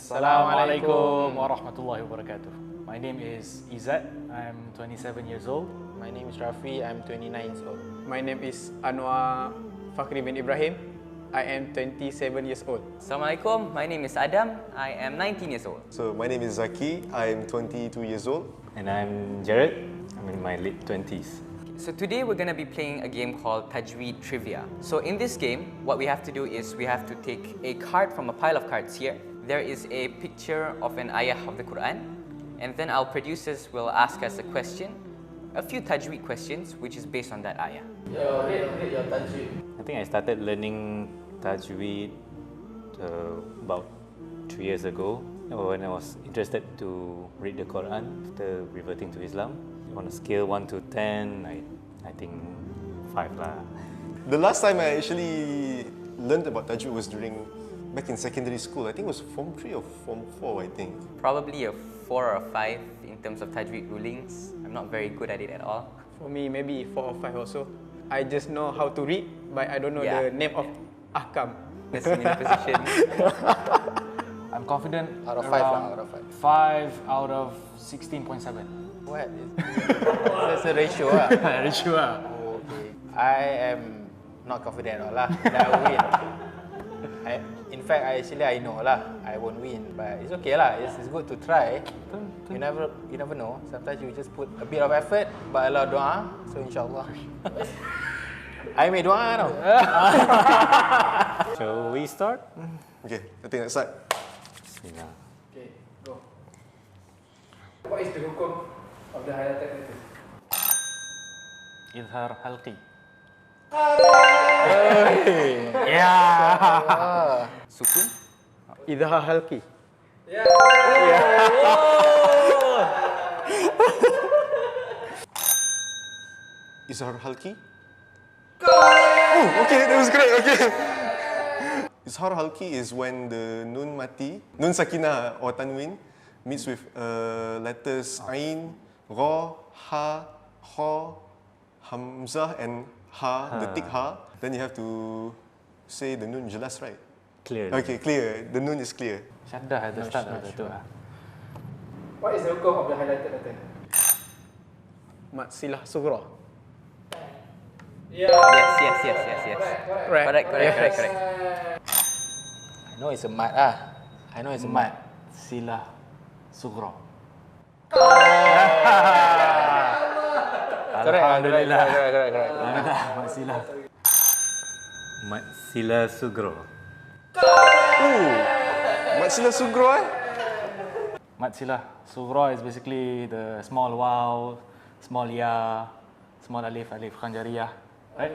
Assalamualaikum warahmatullahi wabarakatuh. My name is Izzat. I'm 27 years old. My name is Rafi. I'm 29 years old. My name is Anwar Fakhri bin Ibrahim. I am 27 years old. Assalamualaikum. My name is Adam. I am 19 years old. So my name is Zaki. I'm 22 years old. And I'm Jared. I'm in my late 20s. So today we're going to be playing a game called Tajweed Trivia. So in this game, what we have to do is we have to take a card from a pile of cards here. There is a picture of an ayah of the Quran. And then our producers will ask us a question, a few Tajweed questions, which is based on that ayah. Your Tajweed. I think I started learning Tajweed about 3 years ago when I was interested to read the Quran after reverting to Islam. On a scale 1 to 10, I think 5 lah. The last time I actually learned about Tajweed was back in secondary school. I think it was Form 3 or Form 4, I think. Probably a 4 or a 5 in terms of Tajweed rulings. I'm not very good at it at all. For me, maybe 4 or 5 also. I just know how to read, but I don't know the name of ahkam. A similar position. I'm confident Out of 5 lah, out of 5 5. out of 16.7. What? That's a ratio lah. Ratio lah. Oh, okay. I am not confident at all lah that I will win. In fact, I know lah I won't win, but it's okay lah. It's good to try. You never know. Sometimes you just put a bit of effort, but a lot of doa. So insyaAllah. I made doa now. Shall we start? Okay, I think let's start. Bismillah. Okay, go. What is the hukum of the highlighted letters? Izhar halqi. Sukun? Idhar halqi. Izhar halqi. Oh, okay, that was great. Okay. Izhar halqi is when the nun mati, nun sakinah or tanwin meets with letters ain, ra, ha, kha, hamzah and ha, the thick ha. Then you have to say the nun jelas, right? Clear. Okay, clear. The nun is clear. Syaddah at the start of tu lah. What is the hukum of the highlighted letter? Mat silah sughra. Yes. Right. Correct. I know it's a mat lah. I know it's a mat. Silah sughra. Alhamdulillah. Correct. Mat silah. Mat sila sugro. Mat silah sughra Mat silah sughra is basically the small waw, small ya, small alif khanjariyah. Right?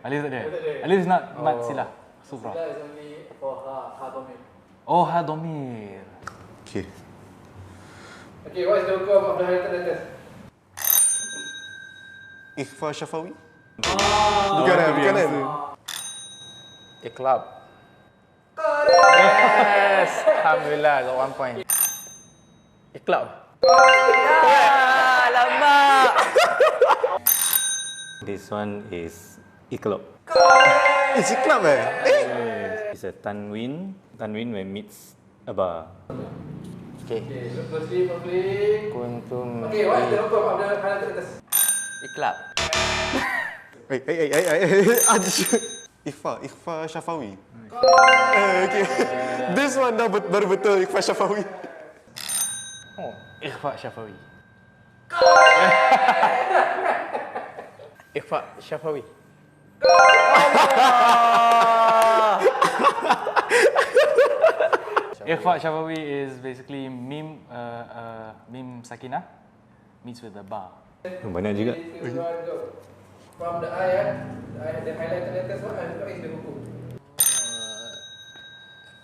Alif tak ada. Alif is not mat silah sughra. That is only for ha dhamir. Oh, ha dhamir. Okay. Okay, what is the hukum of the highlighted letters? Ikhfa syafawi. Bukan. Iqlab. Yes. Alhamdulillah, got 1 point. Iqlab. Alamak! This one is iklop. It's iklab It's a tanwin. Tanwin when meets a bar. Okay. Look closely. Kuntum. Okay, what is the hukum of the highlighted letters? Iklab. Hey. Ikhfa syafawi. Okay. This one dah baru betul ikhfa syafawi. Oh, ikhfa syafawi. Ikhfa syafawi. Ikhfa syafawi is basically mim sakinah meets with a bar. Banyak juga. From the ayat, the highlighted letters, what is the hukum?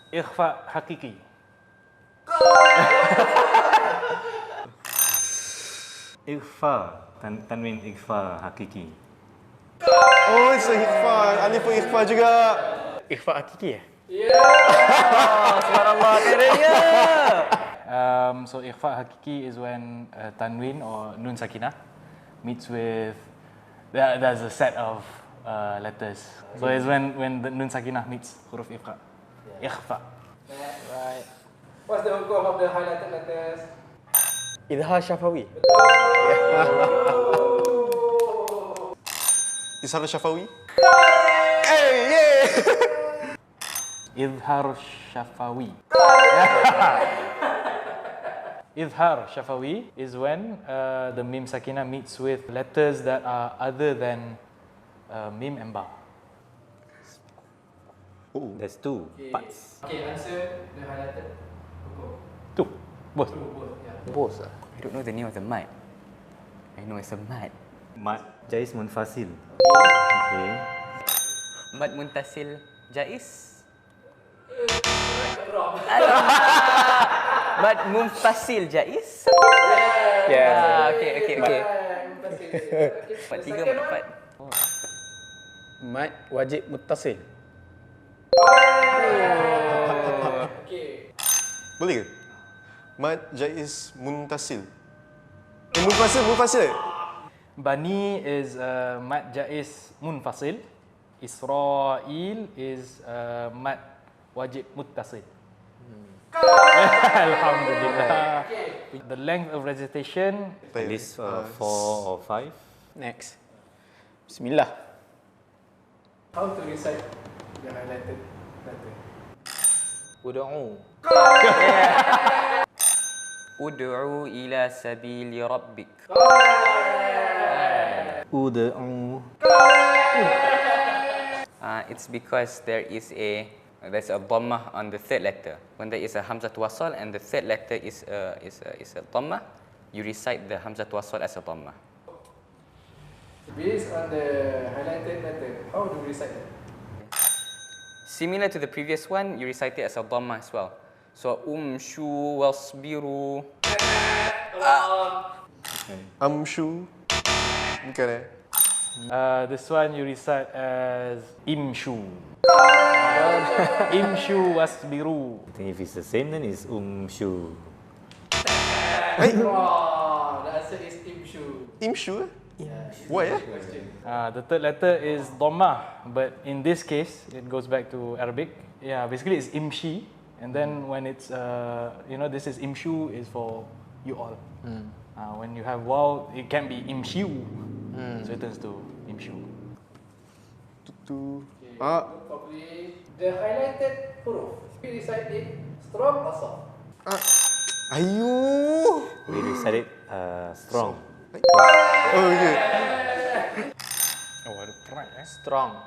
Ikhfa hakiki. Ikhfa. Tanwin ikhfa hakiki. Oh, it's a ikhfa. Alif ikhfa juga. Ikhfa hakiki Subhanallah, terenya. So ikhfa hakiki is when tanwin or nun sakinah meets with there's a set of letters. So it's when the nun sakinah meets huruf ikhfa. Ikhfa. Right. What's the hukum of the highlighted letters? Idhar Syafawi. Izhar Syafawi. Izhar Syafawi. Izhar Syafawi is when the mim sakinah meets with letters that are other than mim and ba. There's two parts. Okay, answer the highlighted hukum. Two. Both. Bos lah. I don't know the name of the mad. I know it's a mad. Mad jais munfasil. Okay. Mad muntasil jais. Mad munfasil jais. Yeah. Okay. Empat tiga, empat. Mad wajib muttasil. Boleh ke? Mad jais muntasil. Munfasil. Bani is mad jais munfasil. Israel is mad wajib muttasil. Alhamdulillah. The length of recitation, At least 4 or 5. Next. Bismillah. How to recite the highlighted letter? Ud'u. Ud'u ila sabili rabbik. Ud'u. It's because there's a dhammah on the third letter. When there is a hamzah wasal and the third letter is a dhammah, you recite the hamzah wasal as a dhammah. Based on the highlighted letter, how do we recite it? Similar to the previous one, you recite it as a dhammah as well. So umshu wasbiru. Amshu. Bukan this one you recite as imshu. Imshu wasbiru. I think if it's the same, then it's umshu. Oh, the answer is imshu. Imshu? Why The third letter is Dhamma, but in this case, it goes back to Arabic. Yeah, basically it's imshi, and then when it's, this is imshu is for you all. When you have waw, it can be imshiu, so it turns to imshu. Probably the highlighted huruf. We recite it strong or soft? Ayu. We recite it strong. Oh, okay. Oh, ada perai Strong.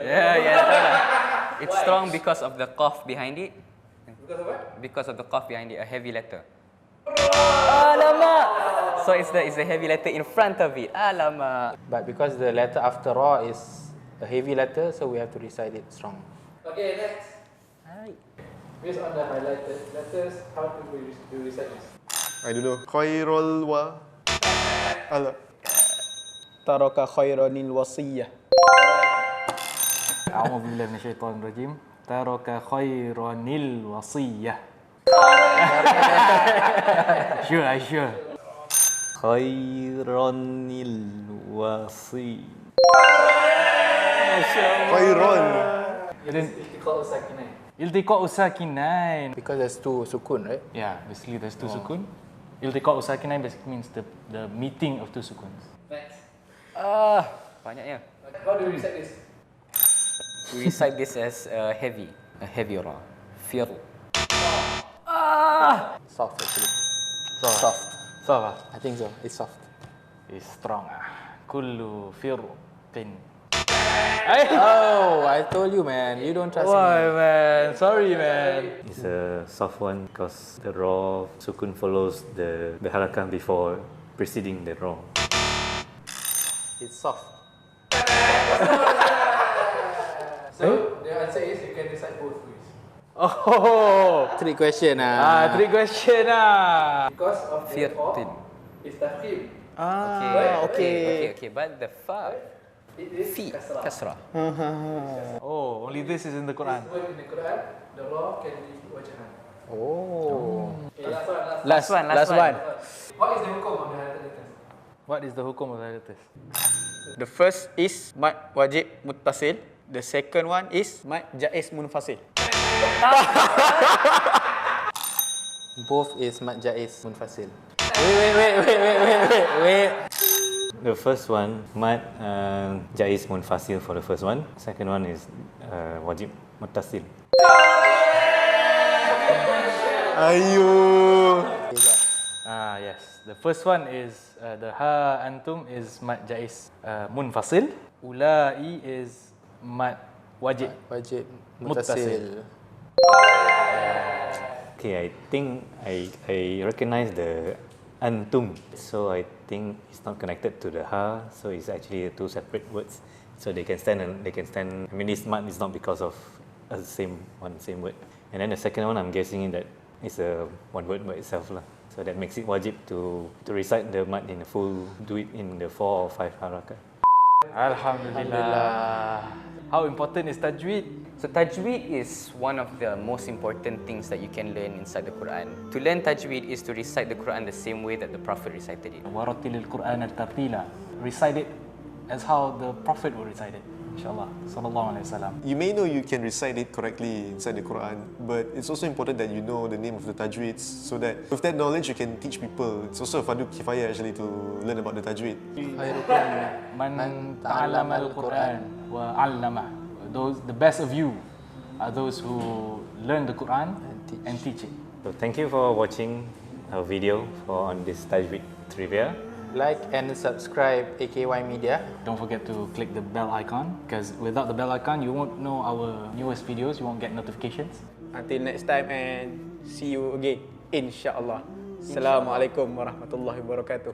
Yeah. It's strong because of the qaf behind it. Because of what? Because of the qaf behind it, a heavy letter. Alamak! So it's the heavy letter in front of it. Alamak. But because the letter after ra is a heavy letter, so we have to recite it strong. Okay, next. Based on the highlighted letters, how do we recite this? I don't know. Khairul wa. Alah. Taraka khairanil wasiyah. A'udzubillahi minasyaitonir rajim. Taraka khairanil wasiyah. Sure. Khairanil wasi. Khairan. Iltiqa' sakinain. Because there's two sukun, right? Yeah, basically there's two sukun. Iltiqa' sakinain basically means the meeting of two sukuns. Next. Banyaknya. How do we recite this? We recite this as a heavy ra. Fir. Soft actually. Soft. Soft. I think so. It's soft. Is strong. Kullu firqin. Oh, I told you, man. You don't trust Why, me. man? Sorry, man. It's a soft one because the raw sukun follows the harakah before preceding the raw. It's soft. So the answer is you can recite both ways. Oh. Trick question. Trick question Because of the Firqin. is tafkhim. Okay. But the fa, It is fi, kasrah. kasrah. Oh, only this is in the Quran. This word in the Quran, the ra can be wajahan. Oh. Okay, last one. Last one. What is the hukum of the highlighted letters? What is the hukum of the letters? The first is mad wajib muttasil. The second one is mad jaiz munfasil. Both is mad jaiz munfasil. Wait. The first one, mad jaiz munfasil for the first one. Second one is wajib muttasil. Ayo. Yes. The first one is the ha antum is mad jaiz munfasil. Ulai is mad wajib Wajib muttasil. muttasil. Okay, I think I recognize the antum. So I think it's not connected to the ha. So it's actually two separate words. So they can stand. I mean, this mad is not because of a same word. And then the second one, I'm guessing that it's a one word by itself lah. So that makes it wajib to recite the mad in the full. Do it in the 4 or 5 harakat. Alhamdulillah. How important is tajweed? So Tajweed is one of the most important things that you can learn inside the Quran. To learn Tajweed is to recite the Quran the same way that the Prophet recited it. Waratilil Quran tartila. Recite it as how the Prophet would recite it. Inshallah. Sallallahu alaihi wasallam. You may know you can recite it correctly inside the Quran, but it's also important that you know the name of the tajweeds so that with that knowledge you can teach people. It's also a fardu kifayah actually to learn about the tajweed. Man ta'allama al-Quran wa 'allama. The best of you are those who learn the Quran and teach it. So thank you for watching our video on this Tajweed trivia. Like and subscribe AKY Media. Don't forget to click the bell icon, because without the bell icon you won't know our newest videos, you won't get notifications. Until next time and see you again, insyaAllah. Assalamualaikum warahmatullahi wabarakatuh.